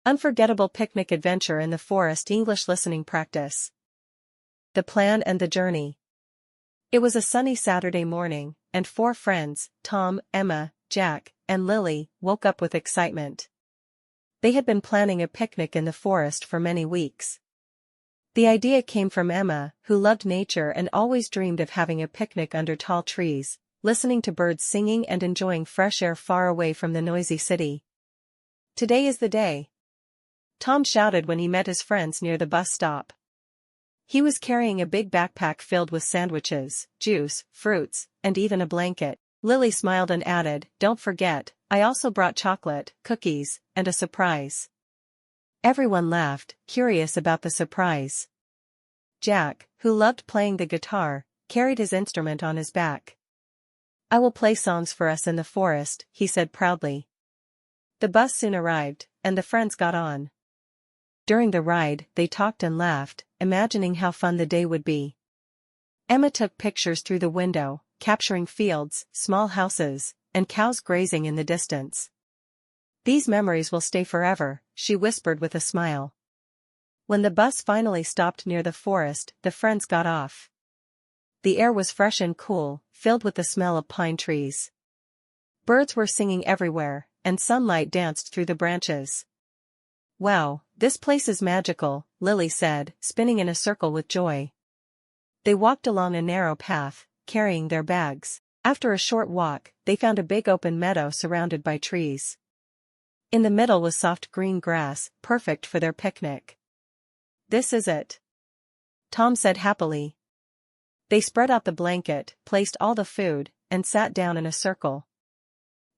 Unforgettable picnic adventure in the forest. English listening practice. The plan and the journey. It was a sunny Saturday morning, and four friends, Tom, Emma, Jack, and Lily, woke up with excitement. They had been planning a picnic in the forest for many weeks. The idea came from Emma, who loved nature and always dreamed of having a picnic under tall trees, listening to birds singing and enjoying fresh air far away from the noisy city. "Today is the day," Tom shouted when he met his friends near the bus stop. He was carrying a big backpack filled with sandwiches, juice, fruits, and even a blanket. Lily smiled and added, "Don't forget, I also brought chocolate, cookies, and a surprise." Everyone laughed, curious about the surprise. Jack, who loved playing the guitar, carried his instrument on his back. "I will play songs for us in the forest," he said proudly. The bus soon arrived, and the friends got on. During the ride, they talked and laughed, imagining how fun the day would be. Emma took pictures through the window, capturing fields, small houses, and cows grazing in the distance. "These memories will stay forever," she whispered with a smile. When the bus finally stopped near the forest, the friends got off. The air was fresh and cool, filled with the smell of pine trees. Birds were singing everywhere, and sunlight danced through the branches. "Wow, this place is magical," Lily said, spinning in a circle with joy. They walked along a narrow path, carrying their bags. After a short walk, they found a big open meadow surrounded by trees. In the middle was soft green grass, perfect for their picnic. "This is it," Tom said happily. They spread out the blanket, placed all the food, and sat down in a circle.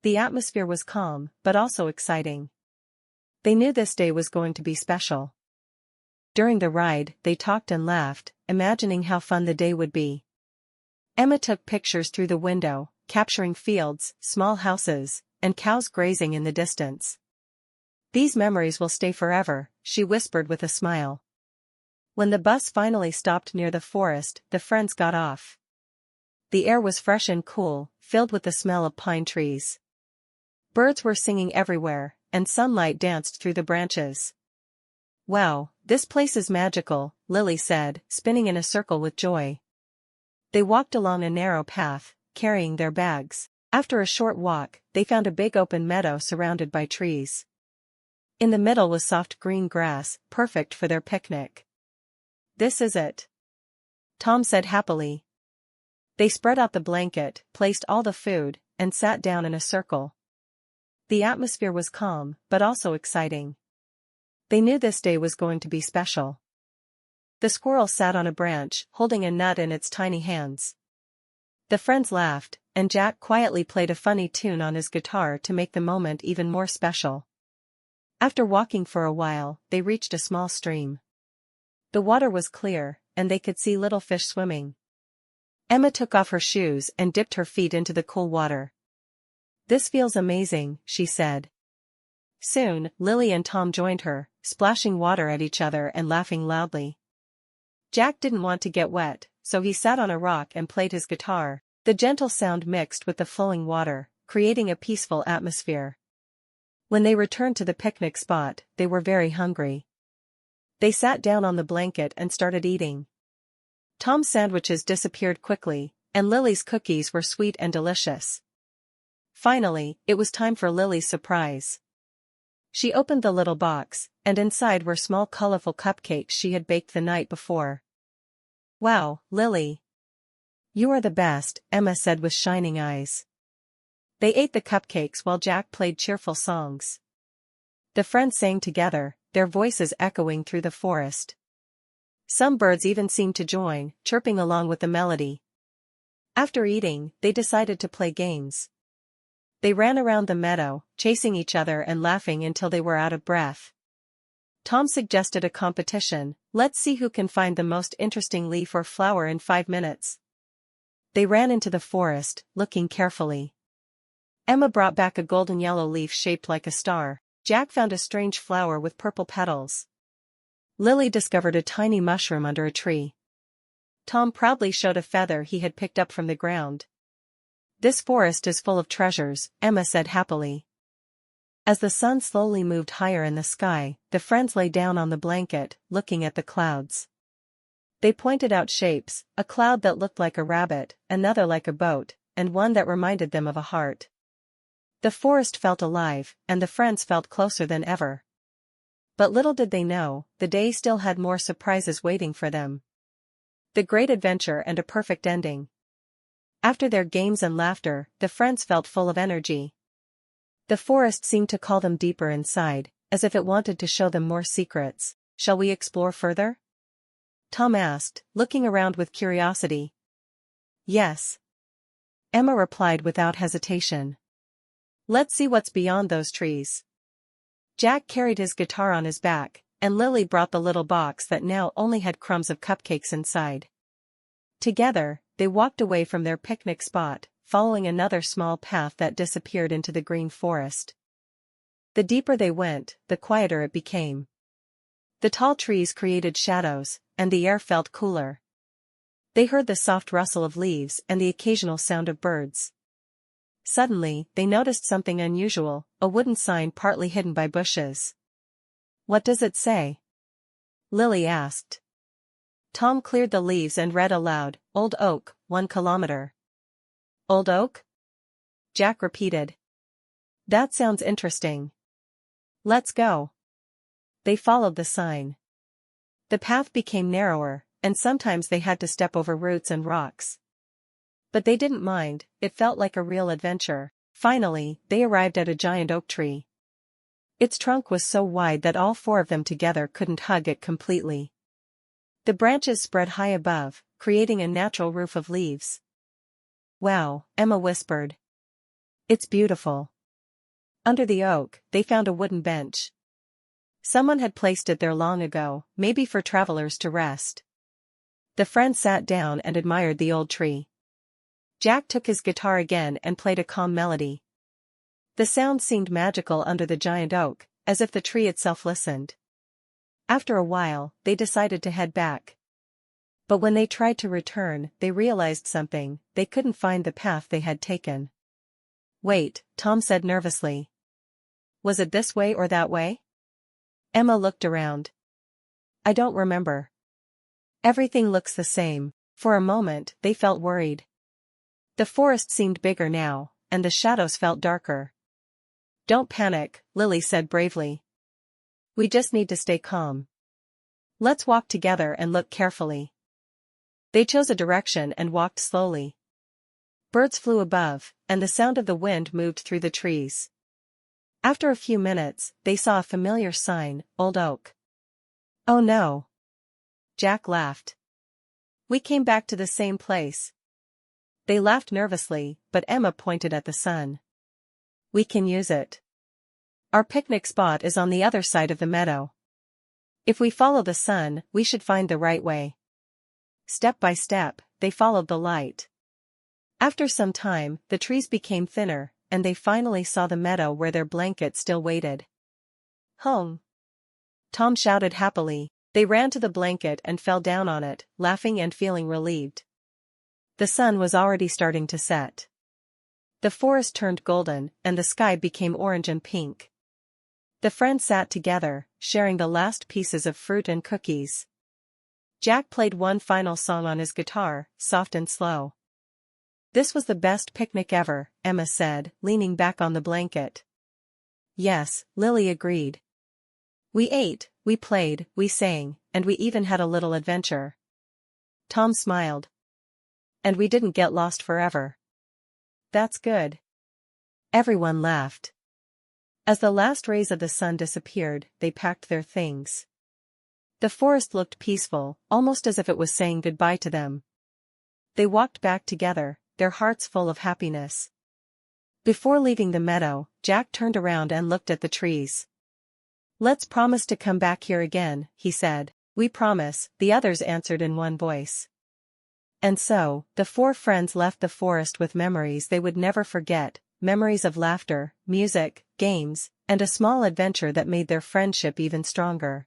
The atmosphere was calm, but also exciting. They knew this day was going to be special. During the ride, they talked and laughed, imagining how fun the day would be. Emma took pictures through the window, capturing fields, small houses, and cows grazing in the distance. "These memories will stay forever," she whispered with a smile. When the bus finally stopped near the forest, the friends got off. The air was fresh and cool, filled with the smell of pine trees. Birds were singing everywhere, and sunlight danced through the branches. "Wow, this place is magical," Lily said, spinning in a circle with joy. They walked along a narrow path, carrying their bags. After a short walk, they found a big open meadow surrounded by trees. In the middle was soft green grass, perfect for their picnic. "This is it," Tom said happily. They spread out the blanket, placed all the food, and sat down in a circle. The atmosphere was calm, but also exciting. They knew this day was going to be special. The squirrel sat on a branch, holding a nut in its tiny hands. The friends laughed, and Jack quietly played a funny tune on his guitar to make the moment even more special. After walking for a while, they reached a small stream. The water was clear, and they could see little fish swimming. Emma took off her shoes and dipped her feet into the cool water. "This feels amazing," she said. Soon, Lily and Tom joined her, splashing water at each other and laughing loudly. Jack didn't want to get wet, so he sat on a rock and played his guitar. The gentle sound mixed with the flowing water, creating a peaceful atmosphere. When they returned to the picnic spot, they were very hungry. They sat down on the blanket and started eating. Tom's sandwiches disappeared quickly, and Lily's cookies were sweet and delicious. Finally, it was time for Lily's surprise. She opened the little box, and inside were small colorful cupcakes she had baked the night before. "Wow, Lily! You are the best," Emma said with shining eyes. They ate the cupcakes while Jack played cheerful songs. The friends sang together, their voices echoing through the forest. Some birds even seemed to join, chirping along with the melody. After eating, they decided to play games. They ran around the meadow, chasing each other and laughing until they were out of breath. Tom suggested a competition. "Let's see who can find the most interesting leaf or flower in 5 minutes." They ran into the forest, looking carefully. Emma brought back a golden yellow leaf shaped like a star. Jack found a strange flower with purple petals. Lily discovered a tiny mushroom under a tree. Tom proudly showed a feather he had picked up from the ground. "This forest is full of treasures," Emma said happily. As the sun slowly moved higher in the sky, the friends lay down on the blanket, looking at the clouds. They pointed out shapes, a cloud that looked like a rabbit, another like a boat, and one that reminded them of a heart. The forest felt alive, and the friends felt closer than ever. But little did they know, the day still had more surprises waiting for them. The great adventure and a perfect ending. After their games and laughter, the friends felt full of energy. The forest seemed to call them deeper inside, as if it wanted to show them more secrets. "Shall we explore further?" Tom asked, looking around with curiosity. "Yes," Emma replied without hesitation. "Let's see what's beyond those trees." Jack carried his guitar on his back, and Lily brought the little box that now only had crumbs of cupcakes inside. Together, they walked away from their picnic spot, following another small path that disappeared into the green forest. The deeper they went, the quieter it became. The tall trees created shadows, and the air felt cooler. They heard the soft rustle of leaves and the occasional sound of birds. Suddenly, they noticed something unusual, a wooden sign partly hidden by bushes. "What does it say?" Lily asked. Tom cleared the leaves and read aloud, "Old Oak, 1 kilometer." "Old Oak?" Jack repeated. "That sounds interesting. Let's go." They followed the sign. The path became narrower, and sometimes they had to step over roots and rocks. But they didn't mind, it felt like a real adventure. Finally, they arrived at a giant oak tree. Its trunk was so wide that all 4 of them together couldn't hug it completely. The branches spread high above, creating a natural roof of leaves. "Wow," Emma whispered. "It's beautiful." Under the oak, they found a wooden bench. Someone had placed it there long ago, maybe for travelers to rest. The friends sat down and admired the old tree. Jack took his guitar again and played a calm melody. The sound seemed magical under the giant oak, as if the tree itself listened. After a while, they decided to head back. But when they tried to return, they realized something: they couldn't find the path they had taken. "Wait," Tom said nervously. "Was it this way or that way?" Emma looked around. "I don't remember. Everything looks the same." For a moment, they felt worried. The forest seemed bigger now, and the shadows felt darker. "Don't panic," Lily said bravely. "We just need to stay calm. Let's walk together and look carefully." They chose a direction and walked slowly. Birds flew above, and the sound of the wind moved through the trees. After a few minutes, they saw a familiar sign, "Old Oak." "Oh no." Jack laughed. "We came back to the same place." They laughed nervously, but Emma pointed at the sun. "We can use it. Our picnic spot is on the other side of the meadow. If we follow the sun, we should find the right way." Step by step, they followed the light. After some time, the trees became thinner, and they finally saw the meadow where their blanket still waited. "Home!" Tom shouted happily. They ran to the blanket and fell down on it, laughing and feeling relieved. The sun was already starting to set. The forest turned golden, and the sky became orange and pink. The friends sat together, sharing the last pieces of fruit and cookies. Jack played one final song on his guitar, soft and slow. "This was the best picnic ever," Emma said, leaning back on the blanket. "Yes," Lily agreed. "We ate, we played, we sang, and we even had a little adventure." Tom smiled. "And we didn't get lost forever." "That's good." Everyone laughed. As the last rays of the sun disappeared, they packed their things. The forest looked peaceful, almost as if it was saying goodbye to them. They walked back together, their hearts full of happiness. Before leaving the meadow, Jack turned around and looked at the trees. "Let's promise to come back here again," he said. "We promise," the others answered in one voice. And so, the 4 friends left the forest with memories they would never forget, memories of laughter, music, games, and a small adventure that made their friendship even stronger.